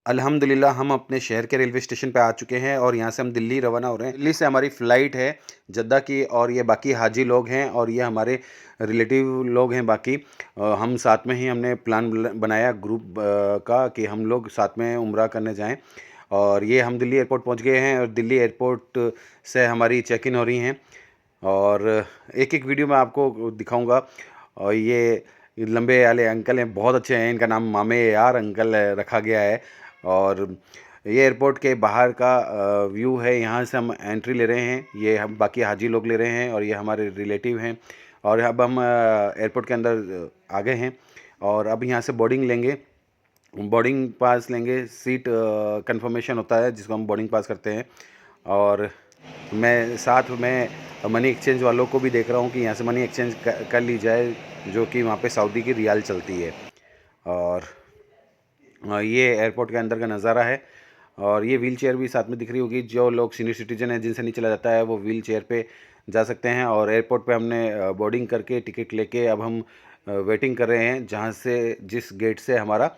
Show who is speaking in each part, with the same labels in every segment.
Speaker 1: अल्हम्दुलिल्लाह हम अपने शहर के रेलवे स्टेशन पे आ चुके हैं और यहाँ से हम दिल्ली रवाना हो रहे हैं। दिल्ली से हमारी फ़्लाइट है जद्दा की और ये बाकी हाजी लोग हैं और ये हमारे रिलेटिव लोग हैं बाकी। हम साथ में ही हमने प्लान बनाया ग्रुप का कि हम लोग साथ में उम्रा करने जाएँ। और ये हम दिल्ली एयरपोर्ट पहुँच गए हैं और दिल्ली एयरपोर्ट से हमारी चेक इन हो रही हैं और एक-एक वीडियो मैं आपको दिखाऊँगा। और ये लंबे वाले अंकल हैं, बहुत अच्छे हैं, इनका नाम मामे यार अंकल रखा गया है। और ये एयरपोर्ट के बाहर का व्यू है, यहाँ से हम एंट्री ले रहे हैं, ये हम बाकी हाजी लोग ले रहे हैं और ये हमारे रिलेटिव हैं। और अब हम एयरपोर्ट के अंदर आ गए हैं और अब यहाँ से बोर्डिंग लेंगे, बोर्डिंग पास लेंगे। सीट कंफर्मेशन होता है जिसको हम बोर्डिंग पास करते हैं। और मैं साथ में मनी एक्सचेंज वालों को भी देख रहा हूँ कि यहाँ से मनी एक्सचेंज कर ली जाए, जो कि वहाँ पे सऊदी की रियाल चलती है। और ये एयरपोर्ट के अंदर का नज़ारा है और ये व्हील चेयर भी साथ में दिख रही होगी। जो लोग सीनियर सिटीजन हैं जिनसे नहीं चला जाता है वो व्हील चेयर पे जा सकते हैं। और एयरपोर्ट पे हमने बोर्डिंग करके टिकट लेके अब हम वेटिंग कर रहे हैं जहाँ से जिस गेट से हमारा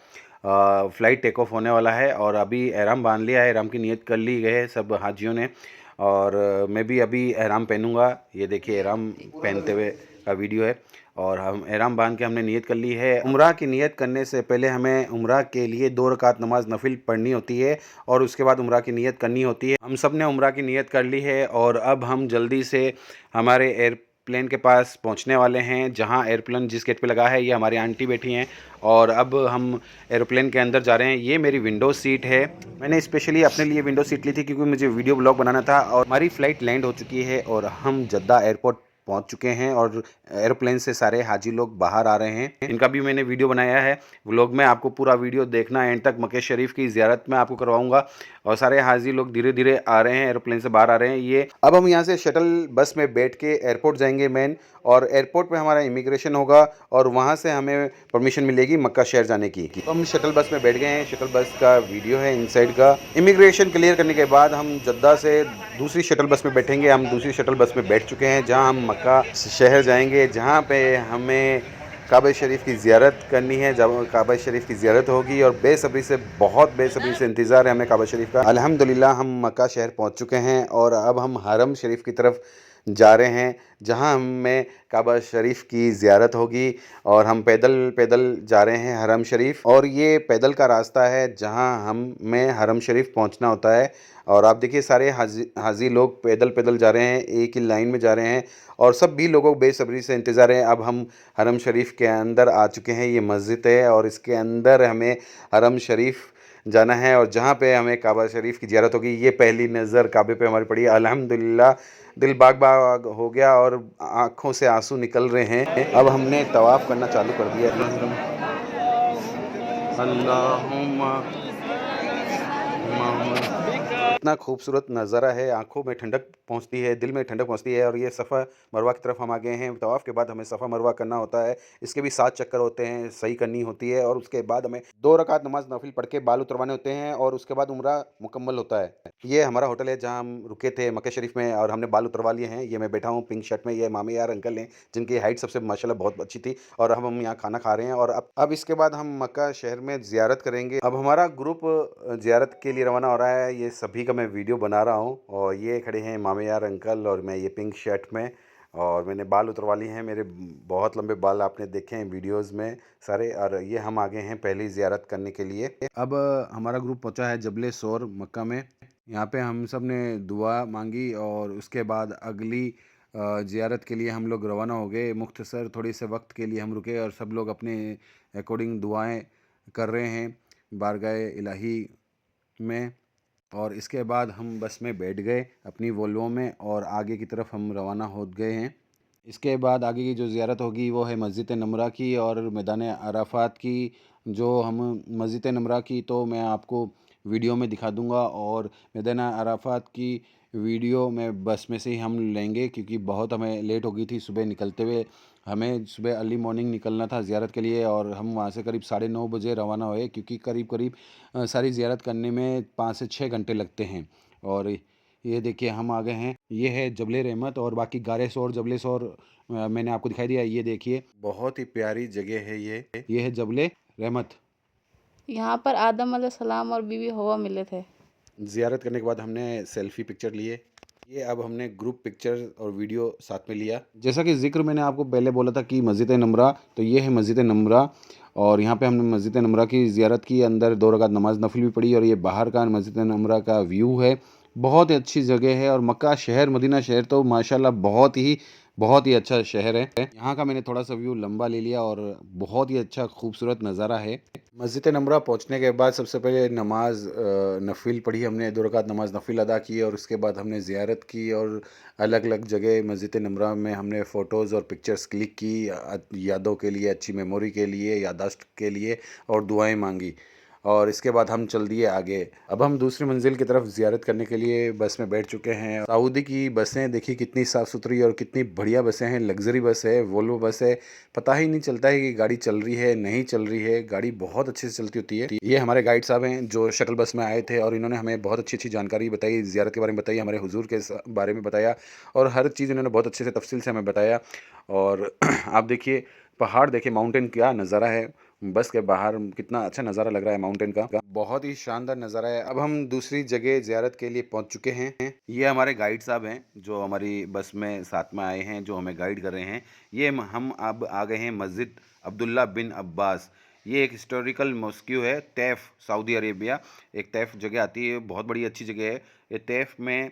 Speaker 1: फ़्लाइट टेक ऑफ होने वाला है। और अभी एहराम बांध लिया है, एहराम की नियत कर ली गई है सब हाजियों ने। और मैं भी अभी एहराम पहनूँगा। ये देखिए एहराम पहनते हुए का वीडियो है और हम एहराम बांध के हमने नियत कर ली है। उम्रा की नियत करने से पहले हमें उम्रा के लिए 2 रकात नमाज नफिल पढ़नी होती है और उसके बाद उम्रा की नियत करनी होती है। हम सब ने उम्रा की नियत कर ली है और अब हम जल्दी से हमारे एयरप्लेन के पास पहुंचने वाले हैं। जहां एयरप्लेन जिस गेट पे लगा है ये हमारी आंटी बैठी हैं और अब हम एरोप्लेन के अंदर जा रहे हैं। ये मेरी विंडो सीट है, मैंने स्पेशली अपने लिए विंडो सीट ली थी क्योंकि मुझे वीडियो ब्लॉग बनाना था। और हमारी फ़्लाइट लैंड हो चुकी है और हम जद्दा एयरपोर्ट पहुंच चुके हैं और एरोप्लेन से सारे हाजी लोग बाहर आ रहे हैं। इनका भी मैंने वीडियो बनाया है व्लॉग में, आपको पूरा वीडियो देखना एंड तक। मक्के शरीफ की ज़ियारत में आपको करवाऊंगा और सारे हाजी लोग धीरे धीरे आ रहे हैं, एरोप्लेन से बाहर आ रहे हैं। ये अब हम यहाँ से शटल बस में बैठ के एयरपोर्ट जाएंगे मेन, और एयरपोर्ट में हमारा इमिग्रेशन होगा और वहाँ से हमें परमिशन मिलेगी मक्का शहर जाने की। तो हम शटल बस में बैठ गए हैं, शटल बस का वीडियो है इनसाइड का। इमिग्रेशन क्लियर करने के बाद हम जद्दा से दूसरी शटल बस में बैठेंगे। हम दूसरी शटल बस में बैठ चुके हैं जहाँ हम मक्का शहर जाएंगे, जहाँ पे हमें काबा शरीफ की ज़ियारत करनी है। जब काबा शरीफ की ज़ियारत होगी और बेसब्री से, बहुत बेसब्री से इंतज़ार है हमें काबा शरीफ का। अल्हम्दुलिल्लाह हम मक्का शहर पहुँच चुके हैं और अब हम हरम शरीफ की तरफ जा रहे हैं जहां हमें काबा शरीफ की ज़ियारत होगी। और हम पैदल पैदल जा रहे हैं हरम शरीफ, और ये पैदल का रास्ता है जहां हमें हरम शरीफ पहुंचना होता है। और आप देखिए सारे हाजी लोग पैदल पैदल जा रहे हैं, एक ही लाइन में जा रहे हैं और सब भी लोगों को बेसब्री से इंतज़ार है। अब हम हरम शरीफ के अंदर आ चुके हैं, ये मस्जिद है और इसके अंदर हमें हरम शरीफ जाना है और जहाँ पे हमें काबा शरीफ की ज़ियारत होगी। ये पहली नज़र काबे पे हमारी पड़ी। अल्हम्दुलिल्लाह दिल बाग बाग हो गया और आँखों से आंसू निकल रहे हैं। अब हमने तवाफ़ करना चालू कर दिया। अल्लाहुम्मा इतना खूबसूरत नज़ारा है, आंखों में ठंडक पहुंचती है, दिल में ठंडक पहुंचती है। और ये सफ़ा मरवा की तरफ हम आ गए हैं। तवाफ़ के बाद हमें सफ़ा मरवा करना होता है, इसके भी 7 चक्कर होते हैं, सही करनी होती है। और उसके बाद हमें 2 रकात नमाज नफिल पढ़ के बाल उतरवाने होते हैं और उसके बाद उम्रा मुकम्मल होता है। ये हमारा होटल है जहाँ हम रुके थे मक्का शरीफ में और हमने बाल उतरवा लिए हैं। ये मैं बैठा हूँ पिंक शर्ट में, ये मामे यार अंकल हैं जिनकी हाइट सबसे माशाल्लाह बहुत अच्छी थी। और अब हम यहाँ खाना खा रहे हैं और अब इसके बाद हम मक्का शहर में ज़ियारत करेंगे। अब हमारा ग्रुप ज़ियारत के लिए रवाना हो रहा है। ये सभी का मैं वीडियो बना रहा हूँ और ये खड़े हैं मामे यार अंकल और मैं ये पिंक शर्ट में, और मैंने बाल उतरवा लिए हैं। मेरे बहुत लंबे बाल आपने देखे हैं वीडियोस में सारे। और ये हम आ गए हैं पहली ज़ियारत करने के लिए। अब हमारा ग्रुप पहुंचा है जबले सोर मक्का में। यहाँ पे हम सब ने दुआ मांगी और उसके बाद अगली ज़ियारत के लिए हम लोग रवाना हो गए। मुख्तसर थोड़ी से वक्त के लिए हम रुके और सब लोग अपने अकॉर्डिंग दुआएं कर रहे हैं बारगाह इलाही में। और इसके बाद हम बस में बैठ गए अपनी वोल्वो में और आगे की तरफ हम रवाना हो गए हैं। इसके बाद आगे की जो ज़ियारत होगी वो है मस्जिद नमरा की और मैदान अराफात की। जो हम मस्जिद नमरा की तो मैं आपको वीडियो में दिखा दूंगा, और मैदान अराफात की वीडियो में बस में से ही हम लेंगे क्योंकि बहुत हमें लेट हो गई थी सुबह निकलते हुए। हमें सुबह अर्ली मॉर्निंग निकलना था ज़ियारत के लिए और हम वहाँ से करीब 9:30 बजे रवाना हुए क्योंकि करीब करीब सारी ज़ियारत करने में 5 से 6 घंटे लगते हैं। और ये देखिए हम आ गए हैं, ये है जबले रहमत और बाकी गारे सोर जबले सोर मैंने आपको दिखाई दिया। ये देखिए बहुत ही प्यारी जगह है, ये है जबले रहमत।
Speaker 2: यहाँ पर आदम अलैहिस्सलाम और बीवी हवा मिले थे।
Speaker 1: ज़ियारत करने के बाद हमने सेल्फ़ी पिक्चर लिए। ये अब हमने ग्रुप पिक्चर और वीडियो साथ में लिया। जैसा कि ज़िक्र मैंने आपको पहले बोला था कि मस्जिद नमरा, तो ये है मस्जिद नमरा और यहाँ पे हमने मस्जिद नमरा की ज़ियारत की, अंदर 2 रकात नमाज़ नफ़िल भी पढ़ी और ये बाहर का मस्जिद नमरा का व्यू है। बहुत ही अच्छी जगह है और मक्का शहर, मदीना शहर तो माशाल्लाह बहुत ही अच्छा शहर है। यहाँ का मैंने थोड़ा-सा व्यू लंबा ले लिया और बहुत ही अच्छा खूबसूरत नज़ारा है। मस्जिद नमरा पहुँचने के बाद सबसे पहले नमाज़ नफ़िल पढ़ी हमने, 2 रकात नमाज़ नफ़िल अदा की और उसके बाद हमने ज़ियारत की और अलग-अलग जगह मस्जिद नमरा में हमने फ़ोटोज़ और पिक्चर्स क्लिक की, यादों के लिए, अच्छी मेमोरी के लिए, याददाश्त के लिए और दुआएँ माँगी। और इसके बाद हम चल दिए आगे। अब हम दूसरी मंजिल की तरफ ज़ियारत करने के लिए बस में बैठ चुके हैं। सऊदी की बसें देखिए कितनी साफ़ सुथरी और कितनी बढ़िया बसें हैं, लग्ज़री बस है, वोल्वो बस है। पता ही नहीं चलता है कि गाड़ी चल रही है, नहीं चल रही है, गाड़ी बहुत अच्छे से चलती होती है। ये हमारे गाइड साहब हैं जो शटल बस में आए थे और इन्होंने हमें बहुत अच्छी-अच्छी जानकारी बताई, ज़ियारत के बारे में बताई, हमारे हुज़ूर के बारे में बताया और हर चीज़ इन्होंने बहुत अच्छे से तफ़सील से हमें बताया। और आप देखिए पहाड़ देखिए, माउंटेन क्या नज़ारा है, बस के बाहर कितना अच्छा नज़ारा लग रहा है माउंटेन का, बहुत ही शानदार नज़ारा है। अब हम दूसरी जगह ज़ियारत के लिए पहुंच चुके हैं। ये हमारे गाइड साहब हैं जो हमारी बस में साथ में आए हैं, जो हमें गाइड कर रहे हैं। ये हम अब आ गए हैं मस्जिद अब्दुल्ला बिन अब्बास। ये एक हिस्टोरिकल मॉस्क्यू है, तैफ, सऊदी अरेबिया। एक तैफ जगह आती है, बहुत बड़ी अच्छी जगह है। ये तैफ में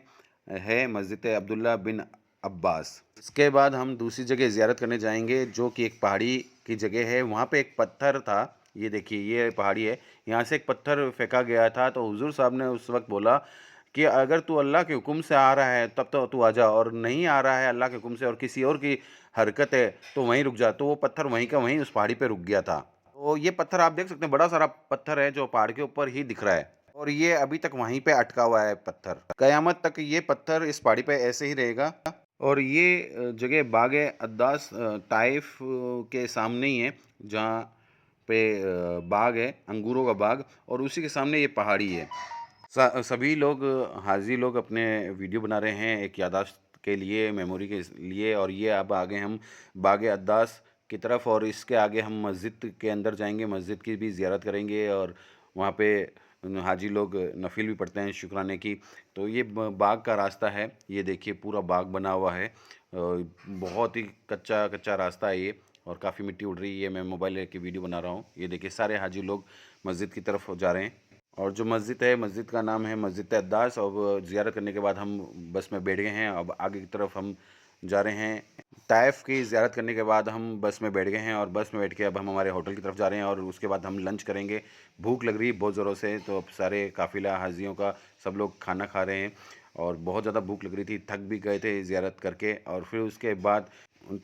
Speaker 1: है मस्जिद अब्दुल्ला बिन अब्बास। इसके बाद हम दूसरी जगह ज़ियारत करने जाएंगे जो कि एक पहाड़ी की जगह है। वहाँ पे एक पत्थर था, ये देखिए ये पहाड़ी है, यहाँ से एक पत्थर फेंका गया था। तो हुजूर साहब ने उस वक्त बोला कि अगर तू अल्लाह के हुक्म से आ रहा है तब तो तू आ जा, और नहीं आ रहा है अल्लाह के हुक्म से और किसी और की हरकत है तो वहीं रुक जा। तो वो पत्थर वहीं का वहीं उस पहाड़ी पे रुक गया था। तो ये पत्थर आप देख सकते हैं, बड़ा सारा पत्थर है जो पहाड़ के ऊपर ही दिख रहा है और ये अभी तक वहीं पे अटका हुआ है पत्थर। कयामत तक ये पत्थर इस पहाड़ी पे ऐसे ही रहेगा। और ये जगह बाग ए अद्दास ताइफ के सामने ही है, जहाँ पे बाग है, अंगूरों का बाग, और उसी के सामने ये पहाड़ी है। सभी लोग हाजी लोग अपने वीडियो बना रहे हैं एक याददाश्त के लिए, मेमोरी के लिए। और ये अब आगे हम बाग ए अद्दास की तरफ और इसके आगे हम मस्जिद के अंदर जाएंगे, मस्जिद की भी ज़ियारत करेंगे और वहाँ पे हाजी लोग नफिल भी पढ़ते हैं शुक्राने की। तो ये बाग का रास्ता है, ये देखिए पूरा बाग बना हुआ है। बहुत ही कच्चा कच्चा रास्ता है ये और काफ़ी मिट्टी उड़ रही है। मैं मोबाइल लेके वीडियो बना रहा हूँ। ये देखिए सारे हाजी लोग मस्जिद की तरफ जा रहे हैं और जो मस्जिद है, मस्जिद का नाम है मस्जिद अद्दास। और ज़ियारत करने के बाद हम बस में बैठ गए हैं। अब आगे की तरफ हम जा रहे हैं। ताइफ की ज़ियारत करने के बाद हम बस में बैठ गए हैं और बस में बैठ के अब हम हमारे होटल की तरफ जा रहे हैं और उसके बाद हम लंच करेंगे। भूख लग रही है बहुत ज़ोरों से, तो अब सारे काफ़िला हाजियों का सब लोग खाना खा रहे हैं और बहुत ज़्यादा भूख लग रही थी, थक भी गए थे ज़ियारत करके। और फिर उसके बाद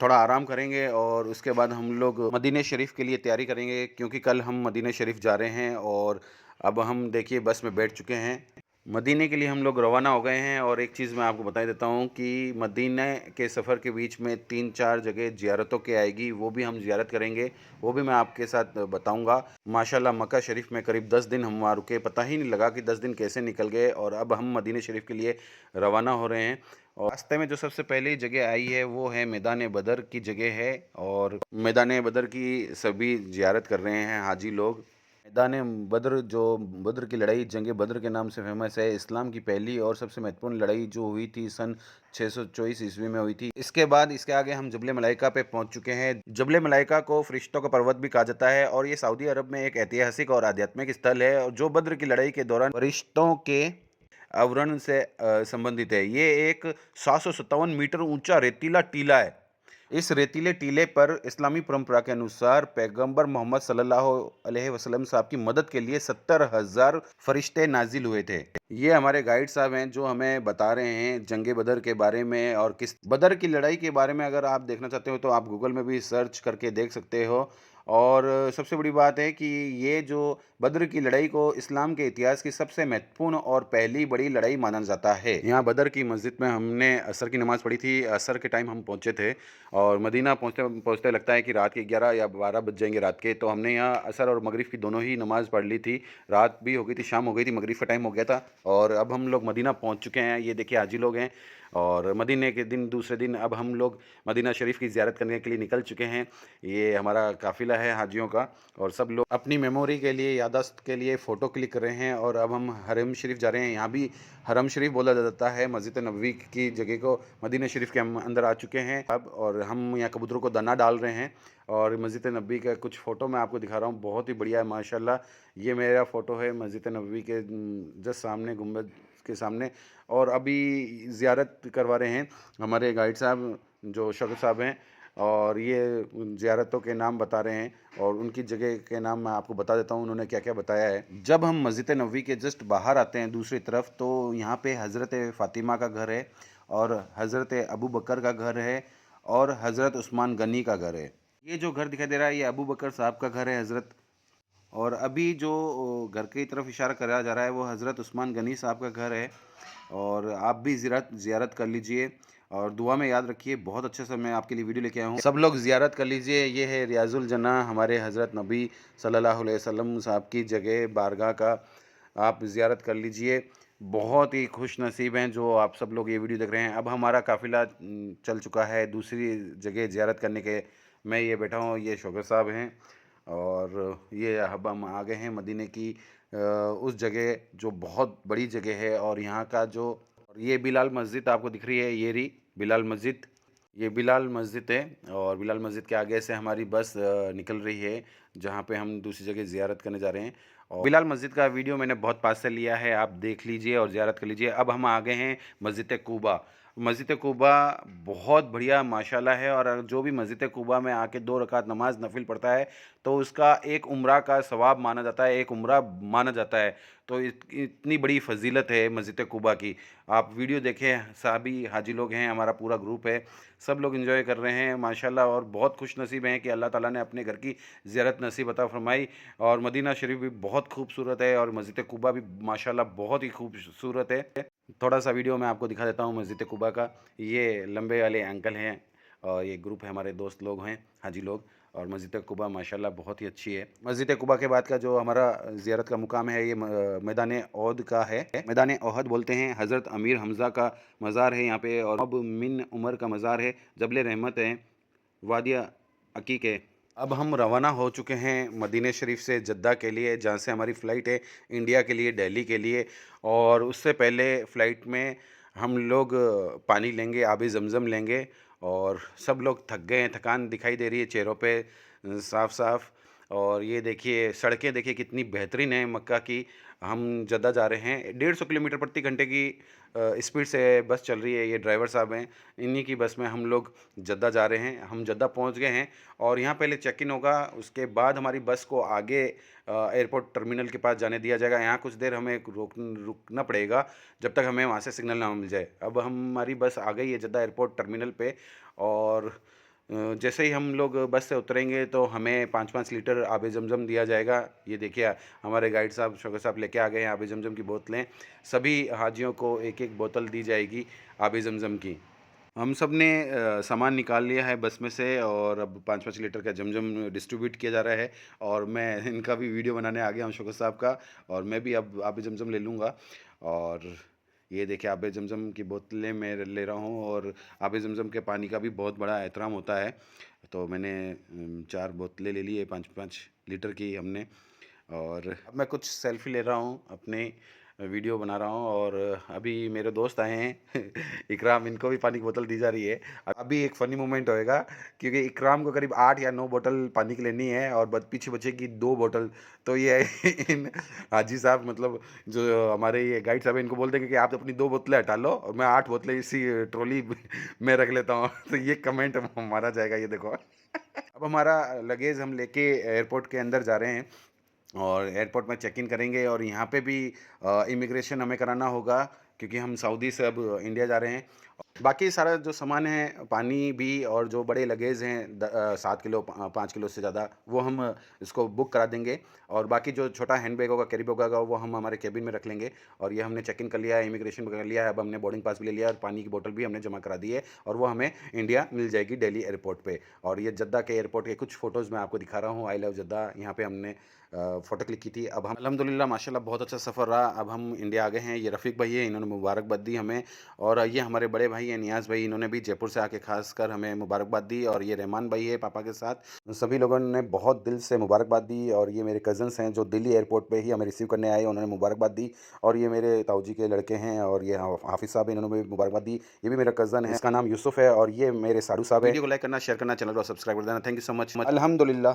Speaker 1: थोड़ा आराम करेंगे और उसके बाद हम लोग मदीने शरीफ़ के लिए तैयारी करेंगे, क्योंकि कल हम मदीने शरीफ़ जा रहे हैं। और अब हम देखिए बस में बैठ चुके हैं, मदीने के लिए हम लोग रवाना हो गए हैं। और एक चीज़ मैं आपको बता देता हूँ कि मदीने के सफ़र के बीच में 3-4 जगह ज़ियारतों के आएगी, वो भी हम ज़ियारत करेंगे, वो भी मैं आपके साथ बताऊँगा। माशाल्लाह मक्का शरीफ में करीब 10 दिन हम वहाँ रुके, पता ही नहीं लगा कि 10 दिन कैसे निकल गए। और अब हम मदीने शरीफ के लिए रवाना हो रहे हैं। और रास्ते में जो सबसे पहली जगह आई है वो है मैदान बदर की जगह है और मैदान बदर की सभी ज़ियारत कर रहे हैं हाजी लोग। मैदान बद्र, जो बद्र की लड़ाई जंग बद्र के नाम से फेमस है, इस्लाम की पहली और सबसे महत्वपूर्ण लड़ाई जो हुई थी सन 624 ईस्वी में हुई थी। इसके बाद इसके आगे हम जबल मलाइका पे पहुंच चुके हैं। जबल मलाइका को फरिश्तों का पर्वत भी कहा जाता है और ये सऊदी अरब में एक ऐतिहासिक और आध्यात्मिक स्थल है जो बद्र की लड़ाई के दौरान फरिश्तों के आवरण से संबंधित है। ये एक 757 मीटर ऊंचा रेतीला टीला है। इस रेतीले टीले पर इस्लामी परंपरा के अनुसार पैगंबर मोहम्मद सल्लल्लाहु अलैहि वसल्लम साहब की मदद के लिए 70,000 फरिश्ते नाजिल हुए थे। ये हमारे गाइड साहब हैं जो हमें बता रहे हैं जंगे बदर के बारे में और किस बदर की लड़ाई के बारे में। अगर आप देखना चाहते हो तो आप गूगल में भी सर्च करके देख सकते हो। और सबसे बड़ी बात है कि ये जो बद्र की लड़ाई को इस्लाम के इतिहास की सबसे महत्वपूर्ण और पहली बड़ी लड़ाई माना जाता है। यहाँ बदर की मस्जिद में हमने असर की नमाज़ पढ़ी थी। असर के टाइम हम पहुँचे थे और मदीना पहुँचते पहुँचते लगता है कि रात के 11 या 12 बज जाएंगे रात के। तो हमने यहाँ असर और मगरिब की दोनों ही नमाज़ पढ़ ली थी। रात भी हो गई थी, शाम हो गई थी, मगरिब का टाइम हो गया था और अब हम लोग मदीना पहुँच चुके हैं। ये देखिए हाजी लोग हैं और मदीने के दिन दूसरे दिन अब हम लोग मदीना शरीफ की ज़ियारत करने के लिए निकल चुके हैं। ये हमारा काफ़िला है हाजियों का और सब लोग अपनी मेमोरी के लिए, याददाश्त के लिए फ़ोटो क्लिक कर रहे हैं। और अब हम हरम शरीफ जा रहे हैं। यहाँ भी हरम शरीफ बोला जाता है, मस्जिद नबवी की जगह को। मदीना शरीफ के हम अंदर आ चुके हैं अब, और हम यहाँ कबूतरों को दाना डाल रहे हैं। और मस्जिद नबवी का कुछ फ़ोटो मैं आपको दिखा रहा हूँ, बहुत ही बढ़िया है माशाल्लाह। ये मेरा फ़ोटो है मस्जिद नबवी के जस्ट सामने, गुंबद के सामने। और अभी ज़ियारत करवा रहे हैं हमारे गाइड साहब जो शौकत साहब हैं, और ये ज़ियारतों के नाम बता रहे हैं और उनकी जगह के नाम मैं आपको बता देता हूँ उन्होंने क्या क्या बताया है। जब हम मस्जिद नबवी के जस्ट बाहर आते हैं दूसरी तरफ, तो यहाँ पे हज़रत फ़ातिमा का घर है और हज़रत अबू बकर का घर है और हज़रत उस्मान गनी का घर है। ये जो घर दिखाई दे रहा है ये अबू बकर साहब का घर है हज़रत। और अभी जो घर की तरफ इशारा करा जा रहा है वो हज़रत उस्मान गनी साहब का घर है। और आप भी ज़ियारत कर लीजिए और दुआ में याद रखिए। बहुत अच्छे से मैं आपके लिए वीडियो लेके आया हूँ, सब लोग ज़ियारत कर लीजिए। ये है रियाजुल जन्ना, हमारे हज़रत नबी सल्लल्लाहु अलैहि वसल्लम साहब की जगह, बारगाह का। आप ज़ियारत कर लीजिए। बहुत ही खुश नसीब हैं जो आप सब लोग ये वीडियो देख रहे हैं। अब हमारा काफ़िला चल चुका है दूसरी जगह ज़ियारत करने के। मैं ये बैठा हूँ, ये शौकत साहब हैं, और ये अब हम आ गए हैं मदीने की उस जगह जो बहुत बड़ी जगह है। और यहाँ का जो, और ये बिलाल मस्जिद आपको दिख रही है, ये रही बिलाल मस्जिद। ये बिलाल मस्जिद है और बिलाल मस्जिद के आगे से हमारी बस निकल रही है जहाँ पे हम दूसरी जगह ज़ियारत करने जा रहे हैं। और बिलाल मस्जिद का वीडियो मैंने बहुत पास से लिया है, आप देख लीजिए और ज़ियारत कर लीजिए। अब हम आ गए हैं मस्जिद कूबा। मस्जिद कूबा बहुत बढ़िया माशाल्लाह है। और जो भी मस्जिद कूबा में आके 2 रकात नमाज नफिल पढ़ता है तो उसका एक उम्रा का सवाब माना जाता है, एक उम्रा माना जाता है। तो इतनी बड़ी फजीलत है मस्जिद कूबा की। आप वीडियो देखें, सभी हाजी लोग हैं, हमारा पूरा ग्रुप है, सब लोग एंजॉय कर रहे हैं माशाल्लाह। और बहुत खुश नसीब हैं कि अल्लाह ताला ने अपने घर की ज़ियारत नसीब अता फरमाई। और मदीना शरीफ भी बहुत खूबसूरत है और मस्जिद कूबा भी माशाल्लाह बहुत ही खूबसूरत है। थोड़ा सा वीडियो मैं आपको दिखा देता हूँ मस्जिद कूबा का। ये लंबे वाले अंकल हैं और ये ग्रुप है, हमारे दोस्त लोग हैं, हाजी लोग। और मस्जिद कूबा माशाल्लाह बहुत ही अच्छी है। मस्जिद कूबा के बाद का जो हमारा ज़ियारत का मुकाम है ये मैदान ओहद का है। मैदान ओहद बोलते हैं। हज़रत अमीर हमज़ा का मज़ार है यहाँ पे, और अब मिन उमर का मज़ार है, जबल रहमत है, वादिया अकीक है। अब हम रवाना हो चुके हैं मदीने शरीफ से जद्दा के लिए, जहाँ से हमारी फ़्लाइट है इंडिया के लिए, दिल्ली के लिए। और उससे पहले फ़्लाइट में हम लोग पानी लेंगे, आबे ज़मज़म लेंगे। और सब लोग थक गए हैं, थकान दिखाई दे रही है चेहरों पे साफ साफ। और ये देखिए सड़कें देखिए कितनी बेहतरीन है मक्का की। हम जद्दा जा रहे हैं, 150 किलोमीटर प्रति घंटे की स्पीड से बस चल रही है। ये ड्राइवर साहब हैं, इन्हीं की बस में हम लोग जद्दा जा रहे हैं। हम जद्दा पहुंच गए हैं और यहाँ पहले चेक इन होगा, उसके बाद हमारी बस को आगे एयरपोर्ट टर्मिनल के पास जाने दिया जाएगा। यहाँ कुछ देर हमें रुकना पड़ेगा जब तक हमें वहाँ से सिग्नल ना मिल जाए। अब हमारी बस आ गई है जद्दा एयरपोर्ट टर्मिनल पे। और जैसे ही हम लोग बस से उतरेंगे तो हमें 5-5 लीटर आबे ज़मज़म दिया जाएगा। ये देखिए हमारे गाइड साहब शौकत साहब लेके आ गए हैं आबे ज़मज़म की बोतलें। सभी हाजियों को एक एक बोतल दी जाएगी आबे ज़मज़म की। हम सब ने सामान निकाल लिया है बस में से और अब 5-5 लीटर का जमजम डिस्ट्रीब्यूट किया जा रहा है। और मैं इनका भी वीडियो बनाने आ गया हूँ शौकत साहब का, और मैं भी अब आबे ज़मज़म ले लूँगा। और ये देखिए आबे ज़मज़म की बोतलें मैं ले रहा हूँ, और आबे ज़मज़म के पानी का भी बहुत बड़ा एहतराम होता है। तो मैंने 4 बोतलें ले ली है 5-5 लीटर की हमने। और अब मैं कुछ सेल्फ़ी ले रहा हूँ, अपने वीडियो बना रहा हूँ। और अभी मेरे दोस्त आए हैं इकराम, इनको भी पानी की बोतल दी जा रही है। अभी एक फ़नी मोमेंट होएगा क्योंकि इकराम को करीब 8 या 9 बोतल पानी की लेनी है और पीछे बचेगी 2 बोतल। तो ये इन हाजी साहब मतलब जो हमारे ये गाइड साहब हैं, इनको बोल देंगे कि आप अपनी 2 बोतलें हटा लो और मैं 8 बोतलें इसी ट्रॉली में रख लेता हूँ। तो ये कमेंट मारा जाएगा, ये देखो। अब हमारा लगेज हम लेके एयरपोर्ट के अंदर जा रहे हैं और एयरपोर्ट में चेक इन करेंगे। और यहाँ पे भी इमिग्रेशन हमें कराना होगा क्योंकि हम सऊदी से अब इंडिया जा रहे हैं। बाकी सारा जो सामान है, पानी भी और जो बड़े लगेज हैं 7 किलो 5 किलो से ज़्यादा, वो हम इसको बुक करा देंगे। और बाकी जो छोटा हैंड बैग होगा, कैरी बैग होगा, वो हम हमारे केबिन में रख लेंगे। और ये हमने चेक इन कर लिया है, इमिग्रेशन कर लिया है। अब हमने बोर्डिंग पास भी ले लिया और पानी की बोतल भी हमने जमा करा दी है, और वो हमें इंडिया मिल जाएगी दिल्ली एयरपोर्ट पे। और ये जद्दा के एयरपोर्ट के कुछ फ़ोटोज़ मैं आपको दिखा रहा हूँ। आई लव जद्दा, यहाँ पे हमने फ़ोटो क्लिक की थी। अब हम अल्हम्दुलिल्लाह माशाल्लाह बहुत अच्छा सफ़र रहा। अब हम इंडिया आ गए हैं। ये रफ़ीक भाई है, इन्होंने मुबारकबाद दी हमें। और ये हमारे बड़े भाई हैं नियाज़ भाई, इन्होंने भी जयपुर से आके ख़ासकर हमें मुबारकबाद दी। और ये रहमान भाई है पापा के साथ, सभी लोगों ने बहुत दिल से मुबारकबाद दी। और ये मेरे कज़न्स हैं जो दिल्ली एयरपोर्ट पे ही हमें रिसीव करने आए, उन्होंने मुबारकबाद दी। और ये मेरे ताऊजी के लड़के हैं और ये हाफ़िज़ साहब हैं, इन्होंने भी मुबारकबाद दी। ये भी मेरा कज़न है, इसका नाम यूसुफ़ है। और ये मेरे साडू साहब हैं। वीडियो को लाइक करना, शेयर करना, चैनल को सब्सक्राइब कर देना। Thank you so much. अल्हम्दुलिल्लाह।